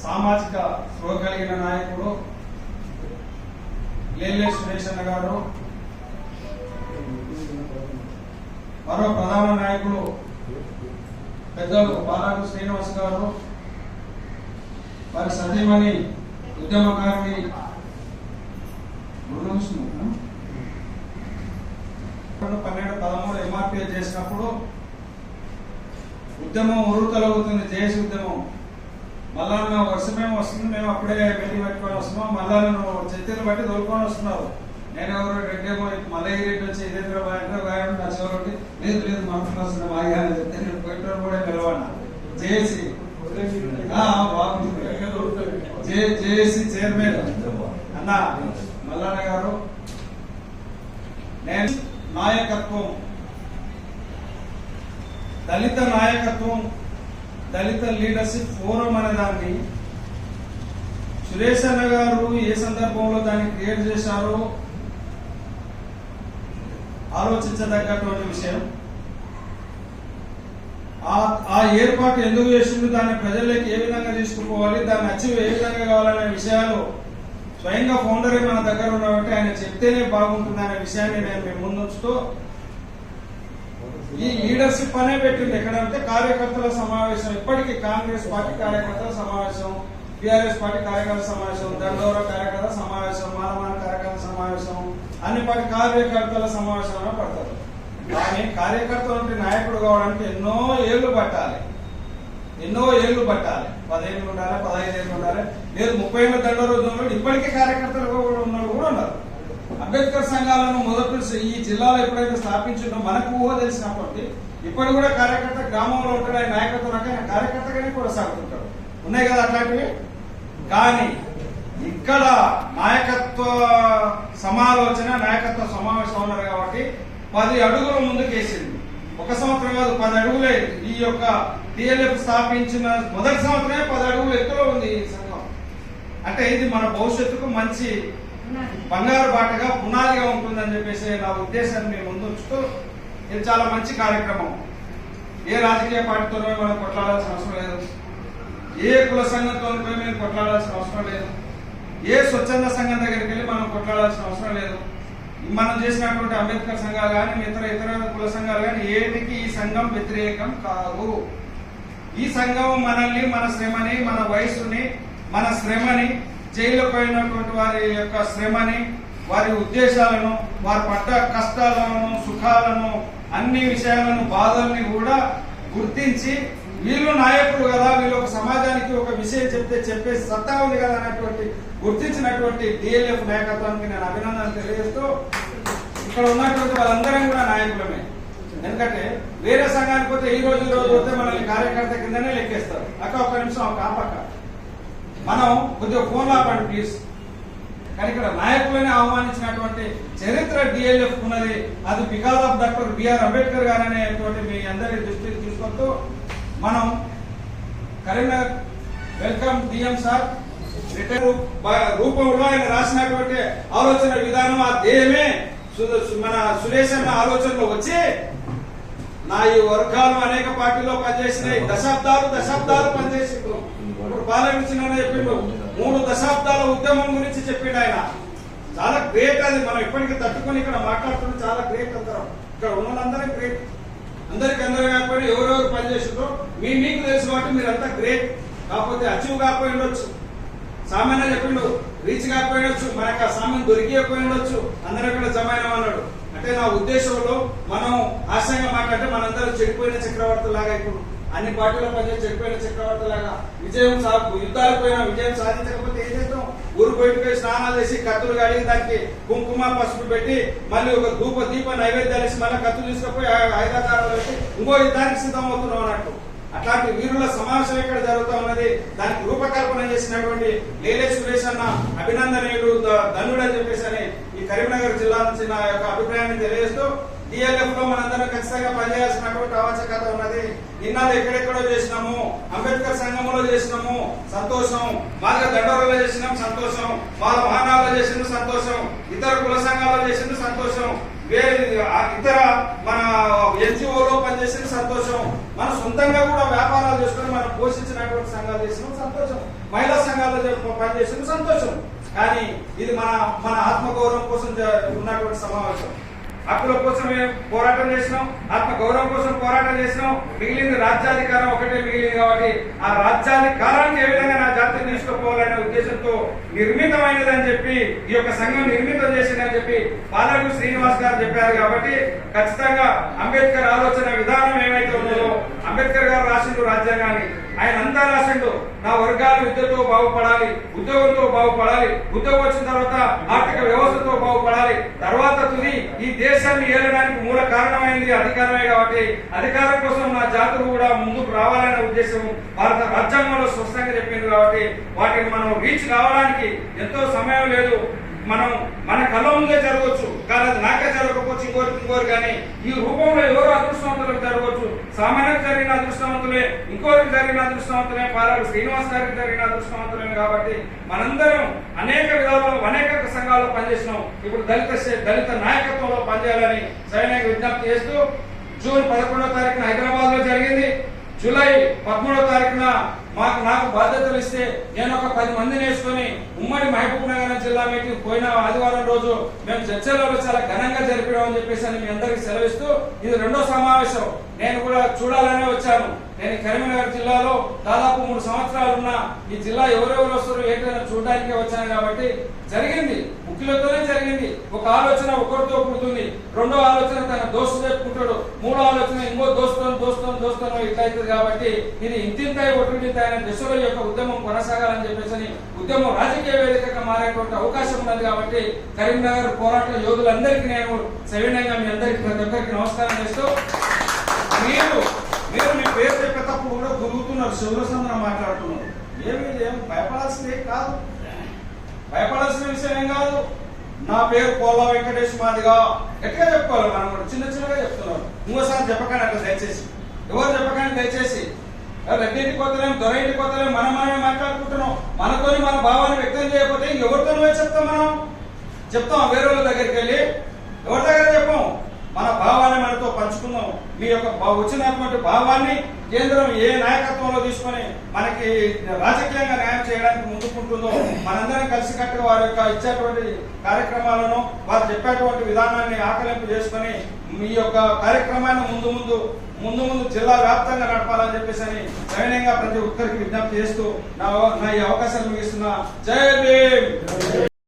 సామాజిక స్పృహ కలిగిన నాయకుడు లేలే సురేష్ అన్న గారు, మరో ప్రధాన నాయకుడు పెద్దలు బాలాకు శ్రీనివాస్ గారు, వారి సతీమణి ఉద్యమకారిణి 12-13 ఎంఆర్పీఎస్ చేసినప్పుడు ఉద్యమం ఉరుతలవుతుంది. జేఏసీ ఉద్యమం మళ్ళా వర్షమేమో వస్తుంది, మేము అప్పుడే మీటింగ్ పెట్టుకొని వస్తున్నాం, మళ్ళా నన్ను చర్చలు బట్టి తోలుకొని వస్తున్నారు. నేను ఎవరు రెడ్డేమో మల్లయ్య రెడ్డి వచ్చి ఇదేంద్ర గాయం నా చివరికి లేదు లేదు మనసులో వస్తుంది మాగా అని చెప్తే నేను పోయిన కూడా నిలవన్నా. జేఏసీ జేఏసీ చైర్మన్ అన్న మల్లన్న గారు, నేను నాయకత్వం, దళిత నాయకత్వం, దళిత లీడర్షిప్ ఫోరం అనే దాన్ని సురేష్ అన్న గారు ఏ సందర్భంలో దాన్ని క్రియేట్ చేశారో ఆలోచించదగ్గటువంటి విషయం. ఆ ఏర్పాటు ఎందుకు చేసింది, దాన్ని ప్రజల్లోకి ఏ విధంగా తీసుకుపోవాలి, దాన్ని అచీవ్ ఏ విధంగా కావాలనే విషయాలు స్వయంగా ఫౌండరే మన దగ్గర ఉన్నవంటే ఆయన చెప్తేనే బాగుంటుంది అనే విషయాన్ని నేను మీ ముందుంచుతూ ఈ లీడర్షిప్ అనే పెట్టింది. ఎక్కడంటే కార్యకర్తల సమావేశం, ఇప్పటికీ కాంగ్రెస్ పార్టీ కార్యకర్తల సమావేశం, టిఆర్ఎస్ పార్టీ కార్యకర్తల సమావేశం, దండోర కార్యకర్తల సమావేశం, మానవాన కార్యకర్తల సమావేశం, అన్ని పార్టీ కార్యకర్తల సమావేశంలో పడతారు. కానీ కార్యకర్త వంటి నాయకుడు కావడానికి ఎన్నో ఏళ్లు పట్టాలి, 10 ఏళ్ళు ఉండాలి, 15 ఏళ్ళు ఉండాలి, లేదు 30 ఏళ్ళ దండోర ఉద్యమంలో ఇప్పటికే కార్యకర్తలు ఉన్నవాళ్ళు కూడా ఉన్నారు. అంబేద్కర్ సంఘాలను మొదటి ఈ జిల్లాలో ఎప్పుడైతే స్థాపించిందో మనకు ఊహ తెలిసినప్పటికీ ఇప్పటి కూడా కార్యకర్త గ్రామంలో ఉంటాడు, ఆయన నాయకత్వం ఆయన కార్యకర్తగానే కొనసాగుతుంటాడు. ఉన్నాయి కదా అట్లాంటివి. కానీ ఇక్కడ నాయకత్వ సమాలోచన, నాయకత్వ సమావేశం ఉన్నారు కాబట్టి 10 అడుగుల ముందుకేసింది. 1 సంవత్సరం కాదు, 10 అడుగులే. ఈ యొక్క టిఎల్ఎఫ్ స్థాపించిన మొదటి సంవత్సరమే 10 అడుగులు ఎత్తులో ఉంది ఈ సంఘం. అంటే ఇది మన భవిష్యత్తుకు మంచి బంగారు బాటగా పునాదిగా ఉంటుందని చెప్పేసి నా ఉద్దేశాన్ని మేము ముందుంచుతూ ఇది చాలా మంచి కార్యక్రమం. ఏ రాజకీయ పార్టీతోనో మనం కొట్లాడాల్సిన అవసరం లేదు, ఏ కుల సంఘంతో మేము కొట్లాడాల్సిన అవసరం లేదు, ఏ స్వచ్ఛంద సంఘం దగ్గరికి వెళ్ళి మనం కొట్లాడాల్సిన అవసరం లేదు. మనం చేసినటువంటి అంబేద్కర్ సంఘాలు కానీ ఇతర కుల సంఘాలు కానీ ఏటికి ఈ సంఘం వ్యతిరేకం కాదు. ఈ సంఘం మనల్ని, మన శ్రమని, మన వయసుని, మన శ్రమని, జైల్లో పోయినటువంటి వారి యొక్క శ్రమని, వారి ఉద్దేశాలను, వారి పడ్డ కష్టాలను, సుఖాలను, అన్ని విషయాలను, బాధల్ని కూడా గుర్తించి వీళ్ళు నాయకుడు కదా, వీళ్ళు ఒక సమాజానికి ఒక విషయం చెప్పే సత్తా ఉంది కదా అన్నటువంటి గుర్తించినటువంటి డిఎల్ఎఫ్ నాయకత్వానికి నేను అభినందనలు తెలియజేస్తూ, ఇక్కడ ఉన్నటువంటి వాళ్ళందరం కూడా నాయకులమే. ఎందుకంటే వేరే సంఘానికి పోతే ఈ రోజు పోతే మనల్ని కార్యకర్త కిందనే లెక్కేస్తారు. ఒక్క నిమిషం కాపక్క మనం కొద్దిగా ఫోన్ ఆపండి ప్లీజ్. కానీ ఇక్కడ నాయకులని ఆహ్వానించినటువంటి చరిత్ర డిఎల్ఎఫ్ ఉన్నది. అది because of doctor BR Ambedkar గారు అనేటువంటి మీ అందరి దృష్టికి తీసుకొస్తూ మనం కరీంనగర్ వెల్కమ్ డిఎం సార్ రూపంలో ఆయన రాసినటువంటి ఆలోచన విధానం, ఆ ధ్యేయమే మన సురేష్ అన్న ఆలోచనలో వచ్చి నా ఈ వర్గాలు అనేక పార్టీలో పనిచేసినాయి, దశాబ్దాలు పనిచేసిండు. ఇప్పుడు బాలకృష్ణ చెప్పిండు 3 దశాబ్దాల ఉద్యమం గురించి చెప్పిండు ఆయన. చాలా గ్రేట్ అది. మనం ఇప్పటికీ తట్టుకొని ఇక్కడ మాట్లాడుతుంటే చాలా గ్రేట్. అందరం ఇక్కడ ఉన్నదందరం గ్రేట్. అందరు కాకపోయినా ఎవరెవరు పనిచేసిందో మీకు తెలుసు కాబట్టి మీరంతా గ్రేట్. కాకపోతే అచీవ్ కాకపోయి ఉండొచ్చు, సామాన్య చెప్పిండు రీచ్ కాకపోయినొచ్చు, మనకు ఆ సామాన్ దొరికిపోయినొచ్చు, అందరూ ఇక్కడ జమ అయినామన్నాడు. అంటే నా ఉద్దేశంలో మనం ఆశయంగా మాట్లాడితే మనందరం చెడిపోయిన చక్రవర్తి లాగా, ఇప్పుడు అన్ని పార్టీల పనిచేసి చెడిపోయిన చక్రవర్తి లాగా యుద్ధాలు పోయినా విజయం సాధించకపోతే ఏం చేద్దాం? ఊరు బయటకు స్నానాలు చేసి కత్తులు కడిగి దానికి కుంకుమ పసుపు పెట్టి మళ్ళీ ఒక దీప నైవేద్యాలు వేసి మళ్ళీ కత్తులు తీసుకుపోయి ఆయుధాకారాలు పెట్టి ఇంకో యుద్ధానికి సిద్ధమవుతున్నాం అన్నట్టు. అట్లాంటి వీరుల సమావేశం ఇక్కడ జరుగుతూ ఉన్నది. దానికి రూపకల్పన చేసినటువంటి లేలే సురేష్ అన్న అభినందనీయుడు, ధనుడు అని చెప్పేసి అని ఈ కరీంనగర్ జిల్లా నుంచి నా యొక్క అభిప్రాయాన్ని తెలియజేస్తూ డిఎల్ఎఫ్ లో మనందరం ఖచ్చితంగా పనిచేయాల్సినటువంటి ఆవశ్యకత ఉన్నది. నిన్నాళ్ళు ఎక్కడెక్కడో చేసినాము, అంబేద్కర్ సంఘంలో చేసినాము సంతోషం, మార్గ దండోరలో చేసినాం సంతోషం, వాళ్ళ మహానాల్లో చేసిన సంతోషం, ఇతర కుల సంఘాల్లో చేసిన సంతోషం, వేరే ఇతర మన ఎన్జిఓలో పనిచేసిన సంతోషం, మన సొంతంగా కూడా వ్యాపారాలు చేసుకుని మనం పోషించినటువంటి సంఘాలు చేసిన సంతోషం, మహిళా సంఘాలు పనిచేసిన సంతోషం. కానీ ఇది మన ఆత్మగౌరవం కోసం ఉన్నటువంటి సమావేశం. హక్కుల కోసమే పోరాటం చేసినాం, ఆత్మ గౌరవం కోసం పోరాటం చేసినాం. మిగిలింది రాజ్యాధికారం ఒకటే మిగిలింది కాబట్టి ఆ రాజ్యాధికారానికి ఏ విధంగా నా జాతిని తీసుకుపోవాలనే ఉద్దేశంతో నిర్మితమైనదని చెప్పి ఈ యొక్క సంఘం నిర్మితం చేసిందని చెప్పి పాలకు శ్రీనివాస్ గారు చెప్పారు. కాబట్టి ఖచ్చితంగా అంబేద్కర్ ఆలోచన విధానం ఏమైతే ఉన్నదో, అంబేద్కర్ గారు రాసిండు రాజ్యాంగాన్ని, ఆయన అంతా రాసిండు నా వర్గాలు విద్యతో బాగుపడాలి, ఉద్యోగంతో బాగుపడాలి, ఉద్యోగం వచ్చిన తర్వాత ఆర్థిక వ్యవస్థతో బాగుపడాలి, తర్వాత తుది ఈ దేశాన్ని ఏలడానికి మూల కారణమైంది అధికారమే. కాబట్టి అధికారం కోసం నా జాతులు కూడా ముందుకు రావాలనే ఉద్దేశం భారత రాజ్యాంగంలో స్పష్టంగా చెప్పింది. కాబట్టి వాటిని మనం రీచ్ కావడానికి ఎంతో సమయం లేదు. మనం మన కళ్ళ ముందే జరగవచ్చు, కానీ అది నాకే జరగకపోవచ్చు, ఇంకోరికి కానీ ఈ రూపంలో ఎవరు అదృష్టవంతులకు జరగవచ్చు. సామాన్యులకు జరిగిన అదృష్టవంతులే, ఇంకోరికి జరిగిన అదృష్టవంతులే, పాలాడు శ్రీనివాస్ గారికి జరిగిన అదృష్టవంతులే. కాబట్టి మనందరం అనేక విధాలలో అనేక సంఘాల్లో పనిచేసినాం. ఇప్పుడు దళిత నాయకత్వంలో పనిచేయాలని సైనిక విజ్ఞప్తి చేస్తూ జూన్ 11వ తారీఖున హైదరాబాద్ లో జరిగింది. జూలై 13వ తారీఖున నాకు బాధ్యతలు ఇస్తే నేను ఒక 10 మందిని వేసుకొని ఉమ్మడి మహబూబ్ నగర్ జిల్లా మీటింగ్ పోయిన ఆదివారం రోజు మేము చర్చలలో చాలా ఘనంగా జరిపామని చెప్పేసి అని మీ అందరికీ సెలవిస్తూ ఇది 2వ సమావేశం. నేను కూడా చూడాలనే వచ్చాను. నేను కరీంనగర్ జిల్లాలో దాదాపు 3 సంవత్సరాలు ఉన్నా ఈ జిల్లా ఎవరెవరు వస్తారు ఏంటైనా చూడడానికే వచ్చాను. కాబట్టి జరిగింది, ముఖ్యులతోనే జరిగింది. ఒక ఆలోచన ఒకరితో పుడుతుంది, 2వ ఆలోచన తన దోస్తు చెప్పుకుంటాడు, 3వ ఆలోచన ఇంకో దోస్తాను ఇట్లయితుంది. కాబట్టి ఇది ఇంతింతాయి ఒట్టింతాయి దిశలో యొక్క ఉద్యమం కొనసాగాలని చెప్పేసి ఉద్యమం రాజకీయ వేదికగా మారేటువంటి అవకాశం ఉన్నది. కాబట్టి కరీంనగర్ పోరాట యోధులందరికీ నేను సవినయంగా మీ అందరికీ ప్రతి ఒక్కరికి నమస్కారం చేస్తూ, మీరు మీ పేరు చెప్పేటప్పుడు కూడా గురుగుతున్నారు, శివరసంద్ర మాట్లాడుతున్నారు. ఏం భయపడాల్సిందే కాదు, భయపడాల్సిన విషయం ఏం కాదు. నా పేరు పోలా వెంకటేష్ మాదిగా ఎట్లా చెప్పుకోవాలి, మనం కూడా చిన్నగా చెప్తున్నారు. ఇంకోసారి చెప్పకండి అట్లా దయచేసి, ఎవరు చెప్పకండి దయచేసి. రెడ్డింటికి పోతలేం, దొరైంటికి పోతలేం, మనమే మాట్లాడుకుంటున్నాం. మనతోని మన భావాన్ని వ్యక్తం చేయకపోతే ఇంకెవరితోనే చెప్తాం. మనం చెప్తాం వేరే వాళ్ళ దగ్గరికి వెళ్ళి, ఎవరి దగ్గర చెప్పాం. మన భావాన్ని మనతో పంచుకుందాం. మీ యొక్క వచ్చినటువంటి భావాన్ని కేంద్రం ఏ నాయకత్వంలో తీసుకొని మనకి రాజకీయంగా న్యాయం చేయడానికి ముందుకుంటుందో మనందరం కలిసికట్టుగా వారి యొక్క ఇచ్చేటువంటి కార్యక్రమాలను, వారు చెప్పేటువంటి విధానాన్ని ఆకలింపు చేసుకొని మీ యొక్క కార్యక్రమాన్ని ముందు జిల్లా వ్యాప్తంగా నడపాలని చెప్పేసి అని సవినయంగా ప్రతి ఒక్కరికి విజ్ఞప్తి చేస్తూ నా ఈ అవకాశాన్ని ముగిస్తున్నా. జై భీమ్.